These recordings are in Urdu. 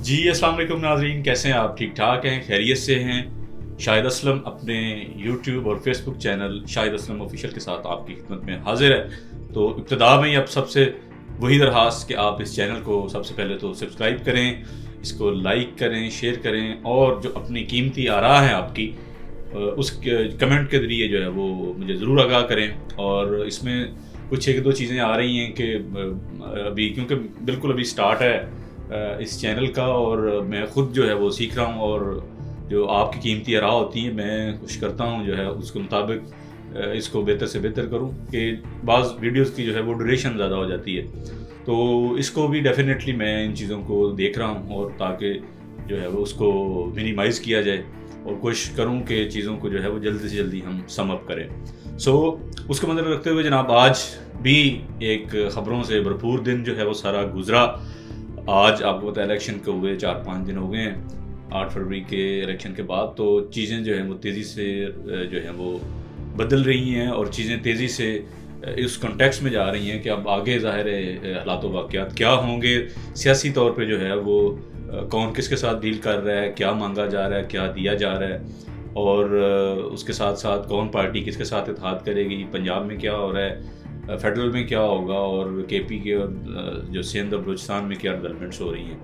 جی السلام علیکم ناظرین، کیسے ہیں آپ؟ ٹھیک ٹھاک ہیں، خیریت سے ہیں؟ شاہد اسلم اپنے یوٹیوب اور فیس بک چینل شاہد اسلم آفیشیل کے ساتھ آپ کی خدمت میں حاضر ہے۔ تو ابتدا میں اب سب سے وہی درخواست کہ آپ اس چینل کو سب سے پہلے تو سبسکرائب کریں، اس کو لائک کریں، شیئر کریں، اور جو اپنی قیمتی آراء ہیں آپ کی اس کمنٹ کے ذریعے جو ہے وہ مجھے ضرور آگاہ کریں۔ اور اس میں کچھ ایک دو چیزیں آ رہی ہیں کہ ابھی کیونکہ بالکل ابھی سٹارٹ ہے اس چینل کا، اور میں خود جو ہے وہ سیکھ رہا ہوں، اور جو آپ کی قیمتی آراء ہوتی ہیں میں کوشش کرتا ہوں جو ہے اس کے مطابق اس کو بہتر سے بہتر کروں، کہ بعض ویڈیوز کی جو ہے وہ ڈوریشن زیادہ ہو جاتی ہے، تو اس کو بھی ڈیفینیٹلی میں ان چیزوں کو دیکھ رہا ہوں، اور تاکہ جو ہے وہ اس کو منیمائز کیا جائے، اور کوشش کروں کہ چیزوں کو جو ہے وہ جلدی سے جلدی ہم سم اپ کریں۔ اس کو مطلب رکھتے ہوئے جناب، آج بھی ایک خبروں سے بھرپور دن جو ہے وہ سارا گزرا۔ آج آپ کو پتہ ہے الیکشن کے ہوئے 4-5 دن ہو گئے ہیں 8 فروری کے الیکشن کے بعد، تو چیزیں جو ہیں وہ تیزی سے جو ہیں وہ بدل رہی ہیں، اور چیزیں تیزی سے اس کنٹیکس میں جا رہی ہیں کہ اب آگے ظاہر حالات و واقعات کیا ہوں گے، سیاسی طور پہ جو ہے وہ کون کس کے ساتھ ڈیل کر رہا ہے، کیا مانگا جا رہا ہے، کیا دیا جا رہا ہے، اور اس کے ساتھ ساتھ کون پارٹی کس کے ساتھ اتحاد کرے گی، پنجاب میں کیا ہو رہا ہے، فیڈرل میں کیا ہوگا، اور کے پی کے اور جو سندھ اور بلوچستان میں کیا ڈیولپمنٹس ہو رہی ہیں۔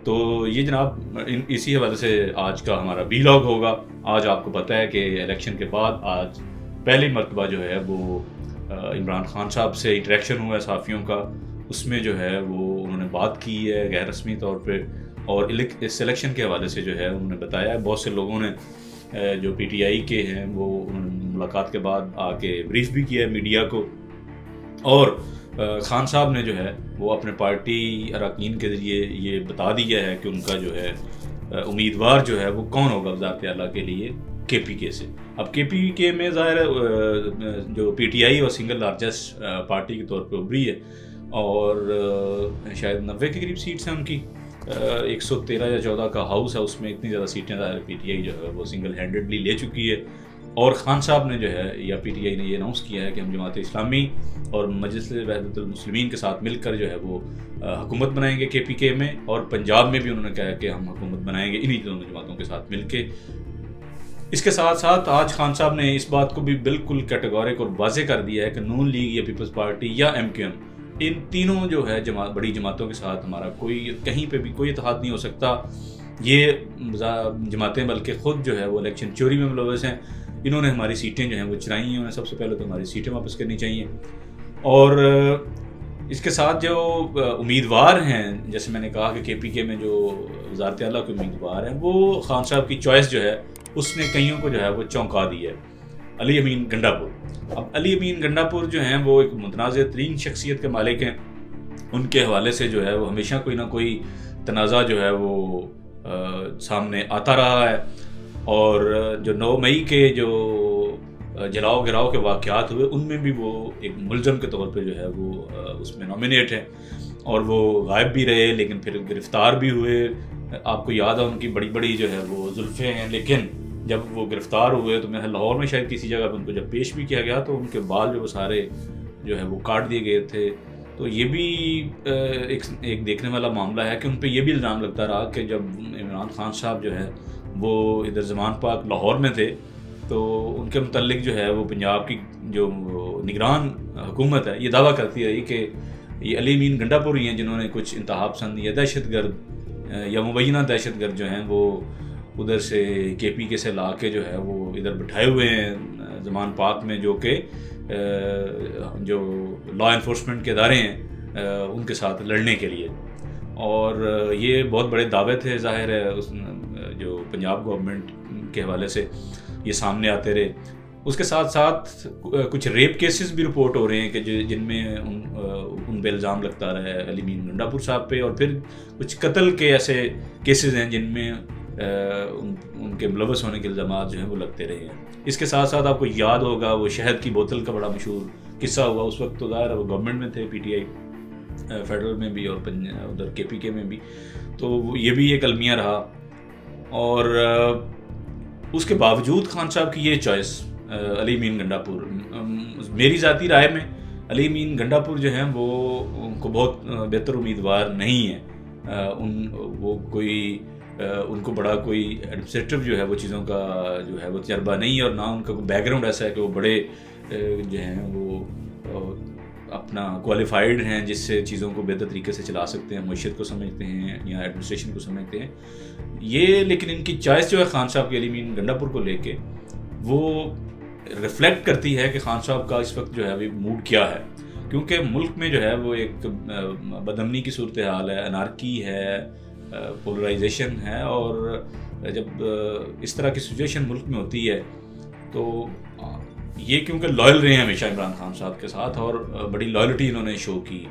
تو یہ جناب اسی حوالے سے آج کا ہمارا ویلاگ ہوگا۔ آج آپ کو پتہ ہے کہ الیکشن کے بعد آج پہلی مرتبہ جو ہے وہ عمران خان صاحب سے انٹریکشن ہوا ہے صحافیوں کا، اس میں جو ہے وہ انہوں نے بات کی ہے غیر رسمی طور پہ، اور اس الیکشن کے حوالے سے جو ہے انہوں نے بتایا ہے۔ بہت سے لوگوں نے جو پی ٹی آئی کے ہیں وہ انہوں نے ملاقات کے بعد آ کے بریف بھی کیا ہے میڈیا کو، اور خان صاحب نے جو ہے وہ اپنے پارٹی اراکین کے ذریعے یہ بتا دیا ہے کہ ان کا جو ہے امیدوار جو ہے وہ کون ہوگا وزارت اعلیٰ کے لیے کے پی کے سے۔ اب کے پی کے میں ظاہر ہے جو پی ٹی آئی اور سنگل لارجسٹ پارٹی کے طور پہ ابھری ہے، اور شاید 90 کے قریب سیٹس ہیں ان کی، 113 یا 14 کا ہاؤس ہے، اس میں اتنی زیادہ سیٹیں ظاہر پی ٹی آئی جو ہے وہ سنگل ہینڈڈلی لے چکی ہے۔ اور خان صاحب نے جو ہے یا پی ٹی آئی نے یہ اناؤنس کیا ہے کہ ہم جماعت اسلامی اور مجلس وحدت المسلمین کے ساتھ مل کر جو ہے وہ حکومت بنائیں گے کے پی کے میں، اور پنجاب میں بھی انہوں نے کہا کہ ہم حکومت بنائیں گے انہی دونوں جماعتوں کے ساتھ مل کے۔ اس کے ساتھ ساتھ آج خان صاحب نے اس بات کو بھی بالکل کیٹیگورک اور واضح کر دیا ہے کہ نون لیگ یا پیپلز پارٹی یا ایم کیو ایم، ان تینوں جو ہے بڑی جماعتوں کے ساتھ ہمارا کوئی کہیں پہ بھی کوئی اتحاد نہیں ہو سکتا۔ یہ جماعتیں بلکہ خود جو ہے وہ الیکشن چوری میں ملوث ہیں، انہوں نے ہماری سیٹیں جو ہیں وہ چرائی ہیں، انہیں سب سے پہلے تو ہماری سیٹیں واپس کرنی چاہیے۔ اور اس کے ساتھ جو امیدوار ہیں، جیسے میں نے کہا کہ کے پی کے میں جو وزارت اعلیٰ کے امیدوار ہیں، وہ خان صاحب کی چوائس جو ہے اس نے کئیوں کو جو ہے وہ چونکا دی ہے۔ علی امین گنڈا پور، اب علی امین گنڈا پور جو ہیں وہ ایک متنازع ترین شخصیت کے مالک ہیں، ان کے حوالے سے جو ہے وہ ہمیشہ کوئی نہ کوئی تنازع جو ہے وہ سامنے آتا رہا ہے، اور جو 9 مئی کے جو جلاؤ گراؤ کے واقعات ہوئے ان میں بھی وہ ایک ملزم کے طور پہ جو ہے وہ اس میں نامینیٹ ہے، اور وہ غائب بھی رہے لیکن پھر گرفتار بھی ہوئے۔ آپ کو یاد ہے ان کی بڑی بڑی جو ہے وہ زلفیں ہیں، لیکن جب وہ گرفتار ہوئے تو میں لاہور میں شاید کسی جگہ پہ ان کو جب پیش بھی کیا گیا تو ان کے بال جو وہ سارے جو ہے وہ کاٹ دیے گئے تھے۔ تو یہ بھی ایک دیکھنے والا معاملہ ہے کہ ان پہ یہ بھی الزام لگتا رہا کہ جب عمران خان صاحب جو ہے وہ ادھر زمان پاک لاہور میں تھے تو ان کے متعلق جو ہے وہ پنجاب کی جو نگران حکومت ہے یہ دعویٰ کرتی رہی کہ یہ علی امین گنڈا پور ہی ہیں جنہوں نے کچھ انتہا پسند یا دہشت گرد یا مبینہ دہشت گرد جو ہیں وہ ادھر سے کے پی کے سے لا کے جو ہے وہ ادھر بٹھائے ہوئے ہیں زمان پاک میں، جو کہ جو لا انفورسمنٹ کے ادارے ہیں ان کے ساتھ لڑنے کے لیے۔ اور یہ بہت بڑے دعوے تھے ظاہر ہے جو پنجاب گورنمنٹ کے حوالے سے یہ سامنے آتے رہے۔ اس کے ساتھ ساتھ کچھ ریپ کیسز بھی رپورٹ ہو رہے ہیں کہ جن میں ان پہ الزام لگتا رہا ہے علی امین گنڈا پور صاحب پہ، اور پھر کچھ قتل کے ایسے کیسز ہیں جن میں ان کے ملوث ہونے کے الزامات جو ہیں وہ لگتے رہے ہیں۔ اس کے ساتھ ساتھ آپ کو یاد ہوگا وہ شہد کی بوتل کا بڑا مشہور قصہ ہوا، اس وقت تو ظاہر ہے وہ گورنمنٹ میں تھے پی ٹی آئی، فیڈرل میں بھی اور ادھر کے پی کے میں بھی، تو یہ بھی ایک المیہ رہا۔ اور اس کے باوجود خان صاحب کی یہ چوائس علی امین گنڈا پور، میری ذاتی رائے میں علی امین گنڈا پور جو ہیں وہ ان کو بہت بہتر امیدوار نہیں ہیں وہ کوئی ان کو بڑا کوئی ایڈمنسٹریٹو جو ہے وہ چیزوں کا جو ہے وہ تجربہ نہیں ہے، اور نہ ان کا کوئی بیک گراؤنڈ ایسا ہے کہ وہ بڑے جو ہیں وہ اپنا کوالیفائڈ ہیں جس سے چیزوں کو بہتر طریقے سے چلا سکتے ہیں، معیشت کو سمجھتے ہیں یا ایڈمنسٹریشن کو سمجھتے ہیں یہ. لیکن ان کی چوائس جو ہے خان صاحب کے علی امین گنڈا پور کو لے کے وہ ریفلیکٹ کرتی ہے کہ خان صاحب کا اس وقت جو ہے ابھی موڈ کیا ہے، کیونکہ ملک میں جو ہے وہ ایک بدامنی کی صورتحال ہے، انارکی ہے، پولرائزیشن ہے، اور جب اس طرح کی سچویشن ملک میں ہوتی ہے تو یہ کیونکہ لائل رہے ہیں ہمیشہ عمران خان صاحب کے ساتھ اور بڑی لائلٹی انہوں نے شو کی،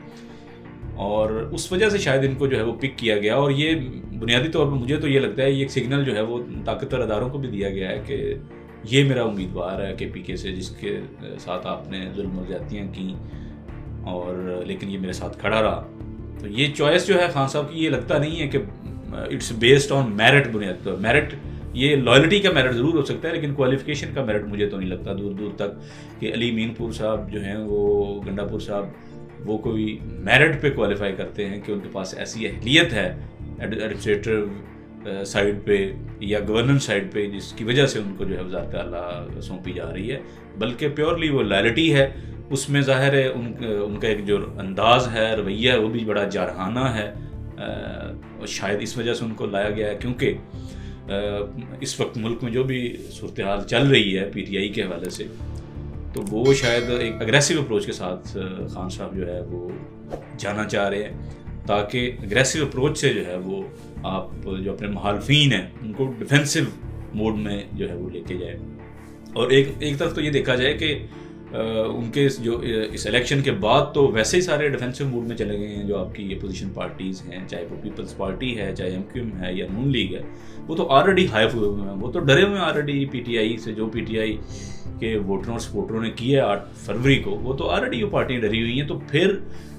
اور اس وجہ سے شاید ان کو جو ہے وہ پک کیا گیا. اور یہ بنیادی طور پر مجھے تو یہ لگتا ہے یہ ایک سگنل جو ہے وہ طاقتور اداروں کو بھی دیا گیا ہے کہ یہ میرا امیدوار ہے کے پی کے سے، جس کے ساتھ آپ نے ظلم و زیادتیاں کی اور لیکن یہ میرے ساتھ کھڑا رہا. تو یہ چوائس جو ہے خان صاحب کی، یہ لگتا نہیں ہے کہ اٹس بیسڈ آن میرٹ. بنیادی طور میرٹ، یہ لائلٹی کا میرٹ ضرور ہو سکتا ہے لیکن کوالیفیکیشن کا میرٹ مجھے تو نہیں لگتا دور دور تک کہ علی امین پور صاحب جو ہیں وہ گنڈا پور صاحب وہ کوئی میرٹ پہ کوالیفائی کرتے ہیں کہ ان کے پاس ایسی اہلیت ہے ایڈمنسٹریٹو سائڈ پہ یا گورننس سائڈ پہ جس کی وجہ سے ان کو جو ہے وزارت اعلیٰ سونپی جا رہی ہے، بلکہ پیورلی وہ لائلٹی ہے. اس میں ظاہر ہے ان کا ایک جو انداز ہے، رویہ ہے، وہ بھی بڑا جارحانہ ہے، اور شاید اس وجہ سے ان کو لایا گیا ہے کیونکہ اس وقت ملک میں جو بھی صورتحال چل رہی ہے پی ٹی آئی کے حوالے سے، تو وہ شاید ایک اگریسو اپروچ کے ساتھ خان صاحب جو ہے وہ جانا چاہ رہے ہیں تاکہ اگریسو اپروچ سے جو ہے وہ آپ جو اپنے مخالفین ہیں ان کو ڈیفینسو موڈ میں جو ہے وہ لے کے جائے. اور ایک طرف تو یہ دیکھا جائے کہ ان کے جو اس الیکشن کے بعد تو ویسے ہی سارے ڈیفینسو موڈ میں چلے گئے ہیں جو آپ کی اپوزیشن پارٹیز ہیں، چاہے وہ پیپلز پارٹی ہے، چاہے ایم ہے یا نون لیگ ہے، وہ تو آلریڈی ہائف ہوئے ہوئے ہیں، وہ تو ڈرے ہوئے ہیں آلریڈی پی ٹی آئی سے. جو پی ٹی آئی کے ووٹروں اور سپورٹروں نے کیا ہے 8 فروری کو، وہ تو آلریڈی وہ پارٹیاں ڈری ہوئی ہیں. تو پھر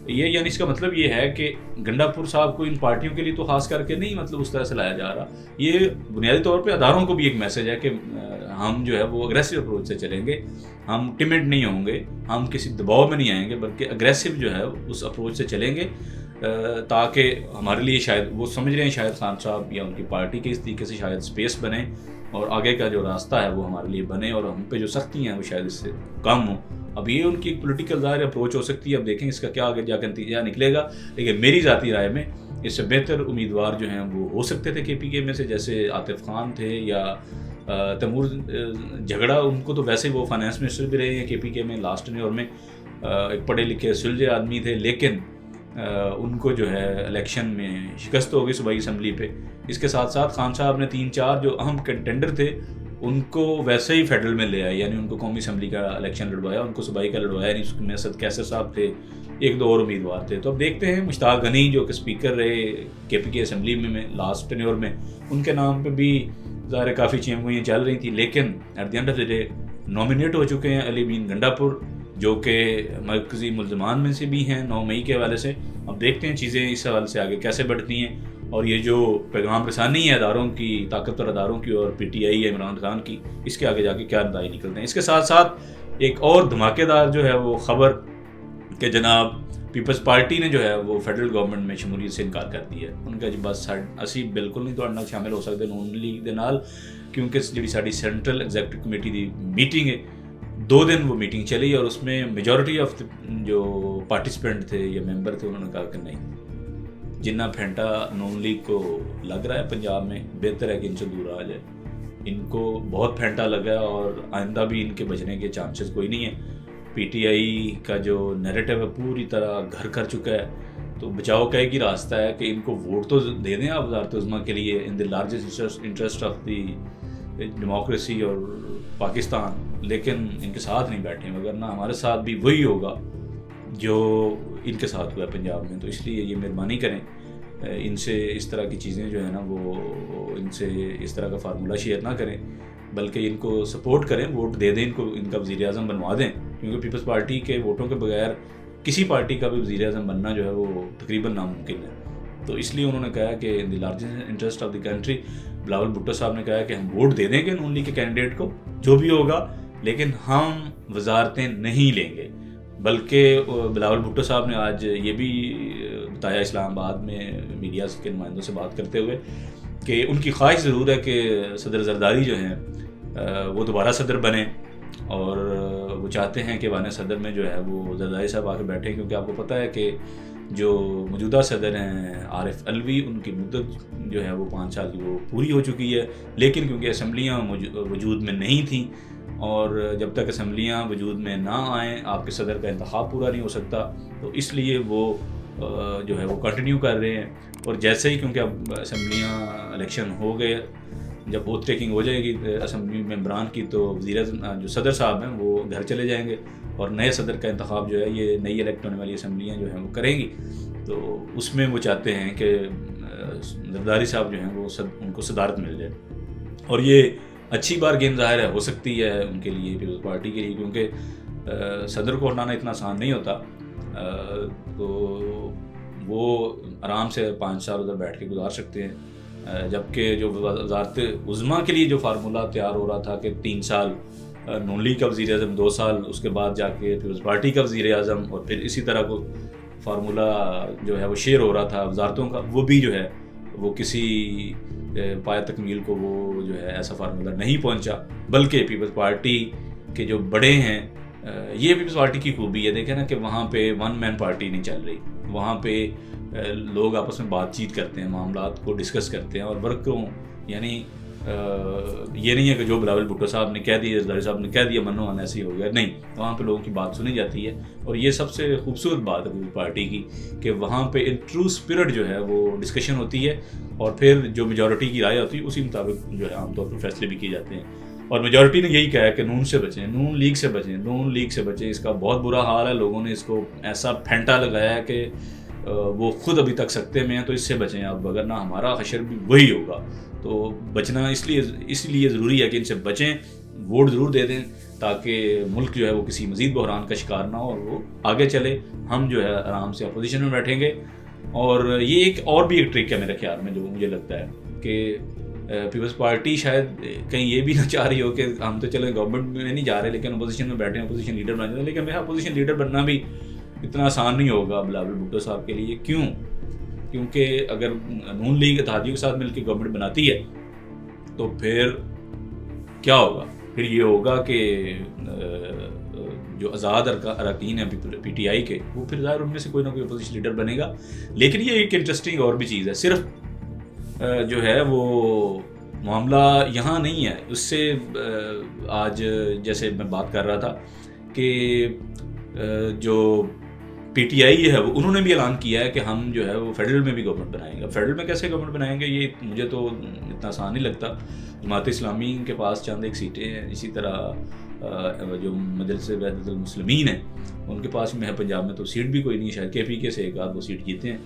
یہ یعنی اس کا مطلب یہ ہے کہ گنڈا پور صاحب کو ان پارٹیوں کے لیے تو خاص کر کے نہیں مطلب اس طرح سے لایا جا رہا. یہ بنیادی طور پہ اداروں کو بھی ایک میسج ہے کہ ہم جو ہے وہ اگریسو اپروچ سے چلیں گے، ہم ٹمڈ نہیں ہوں گے، ہم کسی دباؤ میں نہیں آئیں گے، بلکہ اگریسو جو ہے اس اپروچ سے چلیں گے تاکہ ہمارے لیے شاید وہ سمجھ رہے ہیں شاید خان صاحب یا ان کی پارٹی کے اس طریقے سے شاید اسپیس بنے اور آگے کا جو راستہ ہے وہ ہمارے لیے بنے اور ہم پہ جو سختی ہیں وہ شاید اس سے کم ہوں. اب یہ ان کی ایک پولیٹیکل ظاہر اپروچ ہو سکتی ہے، اب دیکھیں اس کا کیا آگے جا کے نتیجہ نکلے گا. لیکن میری ذاتی رائے میں اس سے بہتر امیدوار جو ہیں وہ ہو سکتے تھے کے پی کے میں سے، جیسے عاطف خان تھے یا تیمور جھگڑا. ان کو تو ویسے وہ فائنانس منسٹر بھی رہے ہیں کے پی کے میں لاسٹ ٹینیور میں، ایک پڑھے لکھے سلجھے آدمی تھے، لیکن ان کو جو ہے الیکشن میں شکست ہو گئی صوبائی اسمبلی پہ. اس کے ساتھ ساتھ خان صاحب نے 3-4 جو اہم کنٹینڈر تھے ان کو ویسے ہی فیڈرل میں لے آئے، یعنی ان کو قومی اسمبلی کا الیکشن لڑوایا، ان کو صوبائی کا لڑوایا نہیں. اس میں اسد کیسر صاحب تھے، 1-2 اور امیدوار تھے. تو اب دیکھتے ہیں مشتاق غنی جو کہ اسپیکر رہے کے پی کے اسمبلی میں لاسٹ ٹینیور میں، ان کے نام پہ بھی ظاہر کافی چیمگوئیاں چل رہی تھیں، لیکن at the end of the day nominated ہو چکے ہیں علی امین گنڈا پور جو کہ مرکزی ملزمان میں سے بھی ہیں 9 مئی کے حوالے سے. اب دیکھتے ہیں چیزیں اس حوالے سے آگے کیسے بڑھتی ہیں اور یہ جو پیغام رسانی ہے اداروں کی، طاقتور اداروں کی اور پی ٹی آئی یا عمران خان کی، اس کے آگے جا کے کیا نتائج نکلتے ہیں. اس کے ساتھ ساتھ ایک اور دھماکے دار جو ہے وہ خبر کہ جناب پیپلز پارٹی نے جو ہے وہ فیڈرل گورنمنٹ میں شمولیت سے انکار کر دیا ہے. ان کا جی بس اسی بالکل نہیں تو شامل ہو سکتے نون لیگ دے نال، کیونکہ جی ساری سینٹرل ایگزیکٹو کمیٹی دی میٹنگ ہے 2 دن وہ میٹنگ چلی اور اس میں میجورٹی آف جو پارٹیسپینٹ تھے یا ممبر تھے انہوں نے کہا کہ نہیں، جنہ پھینٹا نون لیگ کو لگ رہا ہے پنجاب میں بہتر ہے کہ ان سے دور آ جائے. ان کو بہت پھینٹا لگا ہے اور آئندہ بھی ان کے بچنے کے چانسز کوئی نہیں ہے. پی ٹی آئی کا جو نیریٹو ہے پوری طرح گھر کر چکا ہے. تو بچاؤ کا ایک ہی راستہ ہے کہ ان کو ووٹ تو دے دیں آپ وزارت عظمیٰ کے لیے in the largest interest of the democracy اور پاکستان، لیکن ان کے ساتھ نہیں بیٹھیں، ورنہ ہمارے ساتھ بھی وہی ہوگا جو ان کے ساتھ ہوا ہے پنجاب میں. تو اس لیے یہ مہربانی کریں ان سے اس طرح کی چیزیں جو ہے نا وہ ان سے اس طرح کا فارمولہ شیئر نہ کریں، بلکہ ان کو سپورٹ کریں، ووٹ دے دیں، ان کو ان کا وزیر اعظم بنوا دیں، کیونکہ پیپلز پارٹی کے ووٹوں کے بغیر کسی پارٹی کا بھی وزیر اعظم بننا جو ہے وہ تقریباً ناممکن ہے. تو اس لیے انہوں نے کہا کہ in the largest interest of the country, Bilawal Bhutto صاحب نے کہا کہ ہم ووٹ دے دیں گے نون لیگ کے کینڈیڈیٹ کو جو بھی ہوگا، لیکن ہم وزارتیں نہیں لیں گے. بلکہ بلاول بھٹو صاحب نے آج یہ بھی بتایا اسلام آباد میں میڈیا کے نمائندوں سے بات کرتے ہوئے کہ ان کی خواہش ضرور ہے کہ صدر زرداری جو ہیں وہ دوبارہ صدر بنیں، اور وہ چاہتے ہیں کہ وان صدر میں جو ہے وہ زرداری صاحب آ کے بیٹھیں، کیونکہ آپ کو پتہ ہے کہ جو موجودہ صدر ہیں عارف علوی، ان کی مدت جو ہے وہ 5 سال کی وہ پوری ہو چکی ہے، لیکن کیونکہ اسمبلیاں وجود میں نہیں تھیں، اور جب تک اسمبلیاں وجود میں نہ آئیں آپ کے صدر کا انتخاب پورا نہیں ہو سکتا، تو اس لیے وہ جو ہے وہ کنٹینیو کر رہے ہیں۔ اور جیسے ہی کیونکہ اب اسمبلیاں الیکشن ہو گئے، جب اوتھ ٹیکنگ ہو جائے گی اسمبلی ممبران کی، تو وزیر اعظم جو صدر صاحب ہیں وہ گھر چلے جائیں گے، اور نئے صدر کا انتخاب جو ہے یہ نئی الیکٹ ہونے والی اسمبلیاں جو ہیں وہ کریں گی۔ تو اس میں وہ چاہتے ہیں کہ زرداری صاحب جو ہیں وہ ان کو صدارت مل جائے، اور یہ اچھی بارگین ظاہر ہے ہو سکتی ہے ان کے لیے، پیپلز پارٹی کے لیے، کیونکہ صدر کو ہٹانا اتنا آسان نہیں ہوتا، تو وہ آرام سے 5 سال ادھر بیٹھ کے گزار سکتے ہیں، جبکہ جو وزارت عظمیٰ کے لیے جو فارمولہ تیار ہو رہا تھا کہ 3 سال نون لیگ کا وزیر اعظم، 2 سال اس کے بعد جا کے پیپلز پارٹی کا وزیر اعظم، اور پھر اسی طرح کو فارمولہ جو ہے وہ شیئر ہو رہا تھا وزارتوں کا، وہ بھی جو ہے وہ کسی پایہ تکمیل کو وہ جو ہے ایسا فارمولہ نہیں پہنچا، بلکہ پیپلز پارٹی کے جو بڑے ہیں، یہ پیپلز پارٹی کی خوبی ہے، دیکھیں نا کہ وہاں پہ ون مین پارٹی نہیں چل رہی، وہاں پہ لوگ آپس میں بات چیت کرتے ہیں، معاملات کو ڈسکس کرتے ہیں، اور ورکروں یعنی یہ نہیں ہے کہ جو بلاول بھٹو صاحب نے کہہ دیا، زرداری صاحب نے کہہ دیا، منو من ایسے ہی ہو گیا، نہیں، وہاں پہ لوگوں کی بات سنی جاتی ہے، اور یہ سب سے خوبصورت بات ہے پیپلز پارٹی کی کہ وہاں پہ ان ٹرو اسپرٹ جو ہے وہ ڈسکشن ہوتی ہے، اور پھر جو میجورٹی کی رائے ہوتی ہے اسی مطابق جو ہے عام طور پر فیصلے بھی کیے جاتے ہیں۔ اور میجورٹی نے یہی کہا ہے کہ نون سے بچیں، نون لیگ سے بچیں، نون لیگ سے بچیں، اس کا بہت برا حال ہے، لوگوں نے اس کو ایسا پھینٹا لگایا ہے کہ وہ خود ابھی تک سکتے میں ہیں، تو اس سے بچیں آپ، وگرنہ ہمارا حشر بھی وہی ہوگا۔ تو بچنا اس لیے ضروری ہے کہ ان سے بچیں، ووٹ ضرور دے دیں تاکہ ملک جو ہے وہ کسی مزید بحران کا شکار نہ ہو اور وہ آگے چلے، ہم جو ہے آرام سے اپوزیشن میں بیٹھیں گے۔ اور یہ ایک ٹرک ہے میرے خیال میں جو مجھے لگتا ہے کہ پیپلز پارٹی شاید کہیں یہ بھی نہ چاہ رہی ہو کہ ہم تو چلیں گورنمنٹ میں نہیں جا رہے لیکن اپوزیشن میں بیٹھے ہیں، اپوزیشن لیڈر بنا جاتے ہیں، لیکن میرا اپوزیشن لیڈر بننا بھی اتنا آسان نہیں ہوگا بلاول بھٹو صاحب کے لیے۔ کیوں؟ کیونکہ اگر نون لیگ اتحادیوں کے ساتھ مل کے گورنمنٹ بناتی ہے تو پھر کیا ہوگا؟ پھر یہ ہوگا کہ جو آزاد اراکین ہیں پی ٹی آئی کے، وہ پھر ظاہر ان میں سے کوئی نہ کوئی اپوزیشن لیڈر بنے گا۔ لیکن یہ ایک انٹرسٹنگ اور بھی چیز ہے، صرف جو ہے وہ معاملہ یہاں نہیں ہے، اس سے آج جیسے میں بات کر رہا تھا کہ جو پی ٹی آئی ہے وہ انہوں نے بھی اعلان کیا ہے کہ ہم جو ہے وہ فیڈرل میں بھی گورنمنٹ بنائیں گے۔ فیڈرل میں کیسے گورنمنٹ بنائیں گے یہ مجھے تو اتنا آسان نہیں لگتا۔ جماعت اسلامی کے پاس چند ایک سیٹیں ہیں، اسی طرح جو مجلس وحدت المسلمین ہیں ان کے پاس میں ہے، پنجاب میں تو سیٹ بھی کوئی نہیں، شاید کے پی کے سے ایک آدھ وہ سیٹ جیتے ہیں،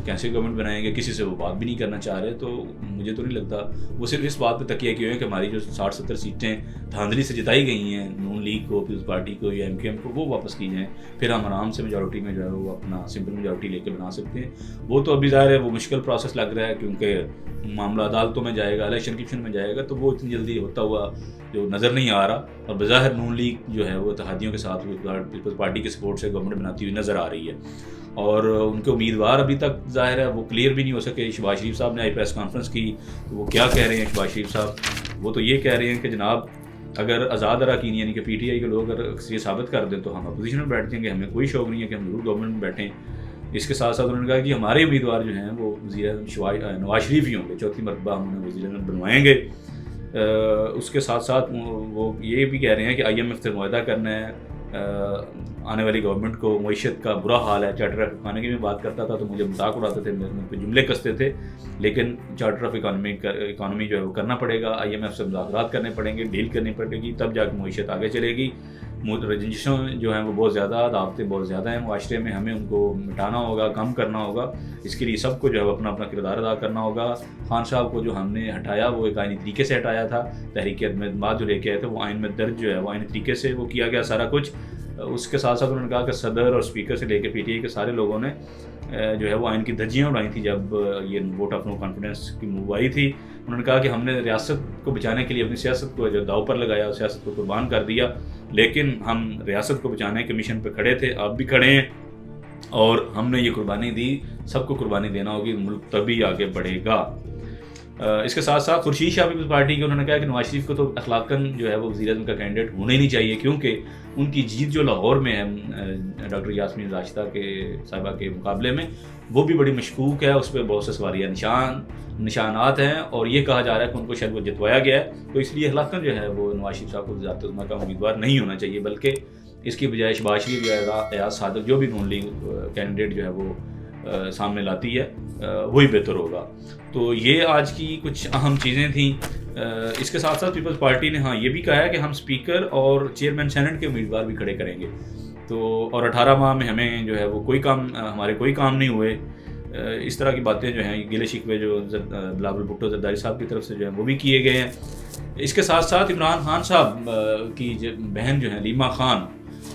کیسے گورنمنٹ بنائیں گے؟ کسی سے وہ بات بھی نہیں کرنا چاہ رہے، تو مجھے تو نہیں لگتا، وہ صرف اس بات پہ تکیہ کیے ہوئے کہ ہماری جو 60-70 سیٹیں دھاندلی سے جتائی گئی ہیں نون لیگ کو، پیپلز پارٹی کو یا ایم کیو ایم کو، وہ واپس کی جائیں، پھر ہم آرام سے میجورٹی میں جو ہے وہ اپنا سمپل میجورٹی لے کے بنا سکتے ہیں۔ وہ تو ابھی ظاہر ہے وہ مشکل پروسیس لگ رہا ہے، کیونکہ معاملہ عدالتوں میں جائے گا، الیکشن کمیشن میں جائے گا، تو وہ اتنی جلدی ہوتا ہوا جو نظر نہیں آ رہا، اور بظاہر نون لیگ جو ہے وہ اتحادیوں کے ساتھ پیپلز پارٹی کے سپورٹ سے گورنمنٹ بناتی ہوئی نظر آ رہی ہے، اور ان کے امیدوار ابھی تک ظاہر ہے وہ کلیئر بھی نہیں ہو سکے۔ شہباز شریف صاحب نے آئی پریس کانفرنس کی، تو وہ کیا کہہ رہے ہیں شہباز شریف صاحب؟ وہ تو یہ کہہ رہے ہیں کہ جناب اگر آزاد اراکین یعنی کہ پی ٹی آئی کے لوگ اگر یہ ثابت کر دیں تو ہم اپوزیشن میں بیٹھ جائیں گے، ہمیں کوئی شوق نہیں ہے کہ ہم ضرور گورنمنٹ میں بیٹھیں۔ اس کے ساتھ ساتھ انہوں نے کہا کہ ہمارے امیدوار جو ہیں وہ وزیر اعظم نواز شریف ہی ہوں گے، 4تھی مرتبہ ہم انہیں وزیر اعظم بنوائیں گے۔ اس کے ساتھ ساتھ وہ یہ بھی کہہ رہے ہیں کہ آئی ایم ایف سے معاہدہ کرنا ہے، آنے والی گورنمنٹ کو معیشت کا برا حال ہے۔ چارٹر آف اکانومی میں بات کرتا تھا تو مجھے مذاق اڑاتے تھے، میرے منہ پہ جملے کستے تھے، لیکن چارٹر آف اکانومی جو ہے وہ کرنا پڑے گا، آئی ایم ایف سے مذاکرات کرنے پڑیں گے، ڈیل کرنی پڑے گی، تب جا کے معیشت آگے چلے گی۔ رجنشیں جو ہیں وہ بہت زیادہ، دعوتیں بہت زیادہ ہیں معاشرے میں، ہمیں ان کو مٹانا ہوگا، کم کرنا ہوگا۔ اس کے لیے سب کو جو ہے اپنا اپنا کردار ادا کرنا ہوگا۔ خان صاحب کو جو ہم نے ہٹایا وہ ایک آئینی طریقے سے ہٹایا تھا، تحریک اعتماد جو لے کے آئے تھے وہ آئین میں درج جو ہے وہ آئینی طریقے سے وہ کیا گیا سارا کچھ۔ اس کے ساتھ ساتھ انہوں نے کہا کہ صدر اور اسپیکر سے لے کے پی ٹی آئی کے سارے لوگوں نے جو ہے وہ آئین کی دھجیاں اڑائی تھیں جب یہ ووٹ آف نو کانفیڈنس کی موو آئی تھی۔ انہوں نے کہا کہ ہم نے ریاست کو بچانے کے لیے اپنی سیاست کو جو داؤ پر لگایا، سیاست کو قربان کر دیا، لیکن ہم ریاست کو بچانے کے مشن پہ کھڑے تھے، اب بھی کھڑے ہیں، اور ہم نے یہ قربانی دی، سب کو قربانی دینا ہوگی، ملک تبھی آگے بڑھے گا۔ اس کے ساتھ ساتھ خورشید شاہ پیپلز پارٹی کے انہوں نے کہا کہ نواز شریف کو تو اخلاقاً جو ہے وہ وزیر اعظم کا کینڈیڈیٹ ہونا ہی نہیں چاہیے، کیونکہ ان کی جیت جو لاہور میں ہے ڈاکٹر یاسمین راشدہ کے صاحبہ کے مقابلے میں، وہ بھی بڑی مشکوک ہے، اس پہ بہت سے سوالیہ نشانات ہیں، اور یہ کہا جا رہا ہے کہ ان کو شاید وہ جتوایا گیا ہے، تو اس لیے اخلاقاً جو ہے وہ نواز شریف صاحب کو وزارت عظمیٰ کا امیدوار نہیں ہونا چاہیے، بلکہ اس کی بجائے شہباز شریف یا ایاز صادق جو بھی نون لیگ کینڈیڈیٹ جو ہے وہ سامنے لاتی ہے وہی بہتر ہوگا۔ تو یہ آج کی کچھ اہم چیزیں تھیں۔ اس کے ساتھ ساتھ پیپلز پارٹی نے یہ بھی کہا ہے کہ ہم اسپیکر اور چیئرمین سینٹ کے امیدوار بھی کھڑے کریں گے، تو اور 18 ماہ میں ہمیں جو ہے وہ ہمارے کوئی کام نہیں ہوئے، اس طرح کی باتیں جو ہیں گلے شکوے جو بلاول بھٹو زرداری صاحب کی طرف سے جو ہیں وہ بھی کیے گئے ہیں۔ اس کے ساتھ ساتھ عمران خان صاحب کی بہن جو ہیں لیما خان،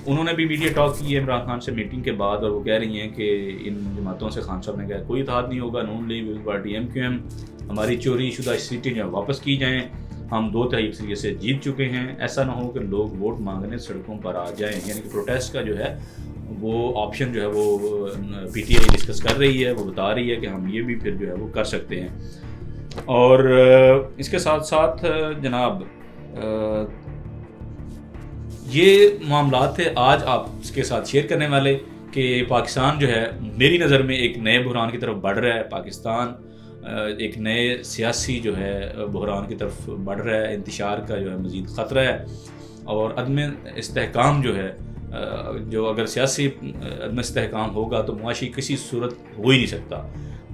انہوں نے بھی میڈیا ٹاک کی ہے عمران خان سے میٹنگ کے بعد، اور وہ کہہ رہی ہیں کہ ان جماعتوں سے خان صاحب نے کہا کوئی اتحاد نہیں ہوگا، نون لیگ پیپلز پارٹی MQM، ہماری چوری شدہ سیٹیں جو واپس کی جائیں، ہم 2/3 اکثریت سے جیت چکے ہیں، ایسا نہ ہو کہ لوگ ووٹ مانگنے سڑکوں پر آ جائیں، یعنی کہ پروٹیسٹ کا جو ہے وہ آپشن جو ہے وہ PTI ڈسکس کر رہی ہے، وہ بتا رہی ہے کہ ہم یہ بھی پھر جو ہے وہ کر سکتے ہیں۔ اور اس کے ساتھ ساتھ جناب یہ معاملات تھے آج آپ کے ساتھ شیئر کرنے والے، کہ پاکستان جو ہے میری نظر میں ایک نئے بحران کی طرف بڑھ رہا ہے، پاکستان ایک نئے سیاسی جو ہے بحران کی طرف بڑھ رہا ہے، انتشار کا جو ہے مزید خطرہ ہے، اور عدم استحکام جو ہے، جو اگر سیاسی عدم استحکام ہوگا تو معاشی کسی صورت ہو ہی نہیں سکتا۔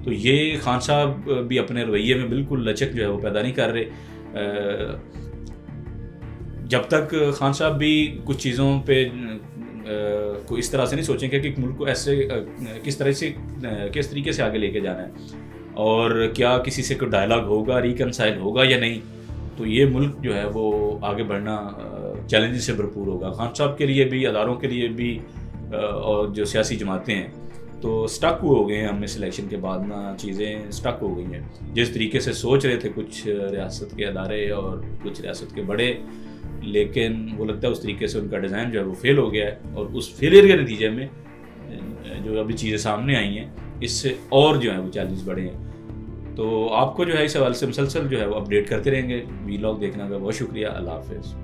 تو یہ خان صاحب بھی اپنے رویے میں بالکل لچک جو ہے وہ پیدا نہیں کر رہے، جب تک خان صاحب بھی کچھ چیزوں پہ کو اس طرح سے نہیں سوچیں کہ ملک کو ایسے کس طریقے سے آگے لے کے جانا ہے، اور کیا کسی سے کوئی ڈائلاگ ہوگا، ریکنسائل ہوگا یا نہیں، تو یہ ملک جو ہے وہ آگے بڑھنا چیلنجز سے بھرپور ہوگا، خان صاحب کے لیے بھی، اداروں کے لیے بھی، اور جو سیاسی جماعتیں ہیں تو سٹک ہو گئے ہیں، ہم اس الیکشن کے بعد نا چیزیں سٹک ہو گئی ہیں، جس طریقے سے سوچ رہے تھے کچھ ریاست کے ادارے اور کچھ ریاست کے بڑے، لیکن وہ لگتا ہے اس طریقے سے ان کا ڈیزائن جو ہے وہ فیل ہو گیا ہے، اور اس فیلئر کے نتیجے میں جو ابھی چیزیں سامنے آئی ہیں اس سے اور جو ہے وہ چیلنجز بڑھے ہیں۔ تو آپ کو جو ہے اس حوالے سے مسلسل جو ہے وہ اپڈیٹ کرتے رہیں گے، ولاگ دیکھنے کا بہت شکریہ، اللہ حافظ۔